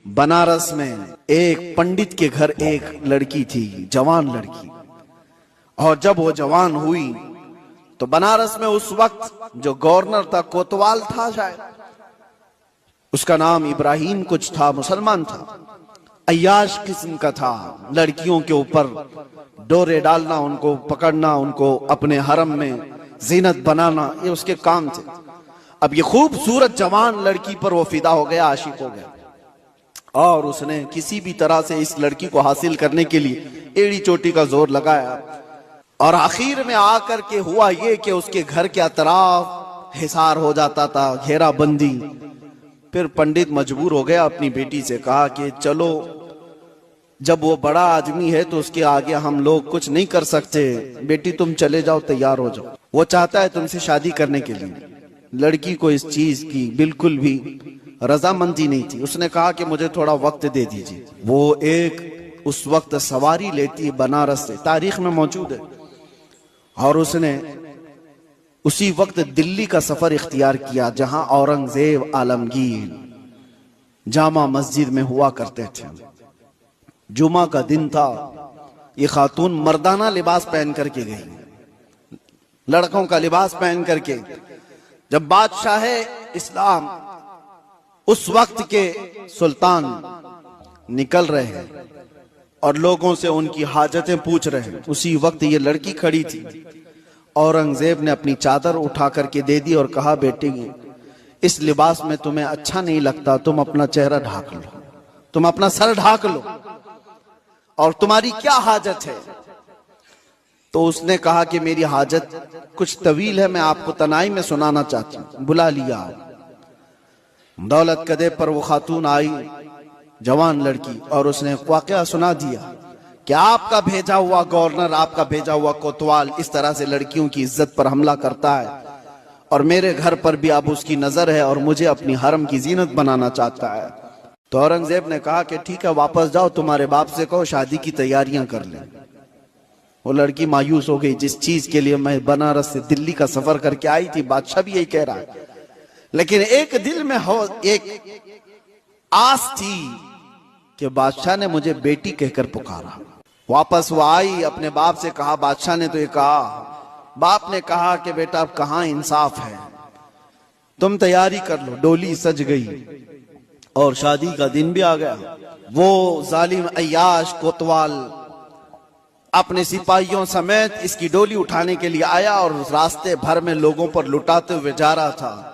बनारस में एक पंडित के घर एक लड़की थी, जवान लड़की। और जब वो जवान हुई तो बनारस में उस वक्त जो गवर्नर था, कोतवाल था शायद, उसका नाम इब्राहिम कुछ था, मुसलमान था, अय्याश किस्म का था। लड़कियों के ऊपर डोरे डालना, उनको पकड़ना, उनको अपने हरम में जीनत बनाना, ये उसके काम थे। अब ये खूबसूरत जवान लड़की पर वो फिदा हो गया, आशिक हो गया, और उसने किसी भी तरह से इस लड़की को हासिल करने के लिए एड़ी चोटी का जोर लगाया। और आखिर में आकर के हुआ ये कि उसके घर के अतराफ हिसार हो जाता था, घेराबंदी। फिर पंडित मजबूर हो गया, अपनी बेटी से कहा कि चलो, जब वो बड़ा आदमी है तो उसके आगे हम लोग कुछ नहीं कर सकते, बेटी तुम चले जाओ, तैयार हो जाओ। वो चाहता है तुमसे शादी करने के लिए। लड़की को इस चीज की बिल्कुल भी रजामंदी नहीं थी। उसने कहा कि मुझे थोड़ा वक्त दे दीजिए। वो एक उस वक्त सवारी लेती है बनारस से, तारीख में मौजूद है, और उसने उसी वक्त दिल्ली का सफर इख्तियार किया जहां औरंगजेब आलमगीर जामा मस्जिद में हुआ करते थे। जुमा का दिन था। ये खातून मर्दाना लिबास पहन करके गई, लड़कों का लिबास पहन करके। जब बादशाह इस्लाम, उस वक्त के सुल्तान निकल रहे हैं और लोगों से उनकी हाजतें पूछ रहे हैं, उसी वक्त ये लड़की खड़ी थी। औरंगजेब ने अपनी चादर उठा करके दे दी और कहा, बेटी इस लिबास में तुम्हें अच्छा नहीं लगता, तुम अपना चेहरा ढाक लो, तुम अपना सर ढाक लो, और तुम्हारी क्या हाजत है? तो उसने कहा कि मेरी हाजत कुछ तवील है, मैं आपको तनाई में सुनाना चाहती हूँ। बुला लिया। दौलत कदे पर वो खातून आई, जवान लड़की, और उसने वाकया सुना दिया कि आपका भेजा हुआ गवर्नर, आपका भेजा हुआ कोतवाल इस तरह से लड़कियों की इज्जत पर हमला करता है, और मेरे घर पर भी अब उसकी नजर है और मुझे अपनी हरम की जीनत बनाना चाहता है। तो औरंगजेब ने कहा कि ठीक है, वापस जाओ, तुम्हारे बाप से कहो शादी की तैयारियां कर ले। वो लड़की मायूस हो गई, जिस चीज के लिए मैं बनारस से दिल्ली का सफर करके आई थी, बादशाह भी यही कह रहा है, लेकिन एक दिल में हो एक आस थी कि बादशाह ने मुझे बेटी कहकर पुकारा। वापस वो आई, अपने बाप से कहा, बादशाह ने तो ये कहा। बाप ने कहा कि बेटा अब कहां इंसाफ है, तुम तैयारी कर लो। डोली सज गई और शादी का दिन भी आ गया। वो जालिम अय्याश कोतवाल अपने सिपाहियों समेत इसकी डोली उठाने के लिए आया और रास्ते भर में लोगों पर लुटाते हुए जा रहा था।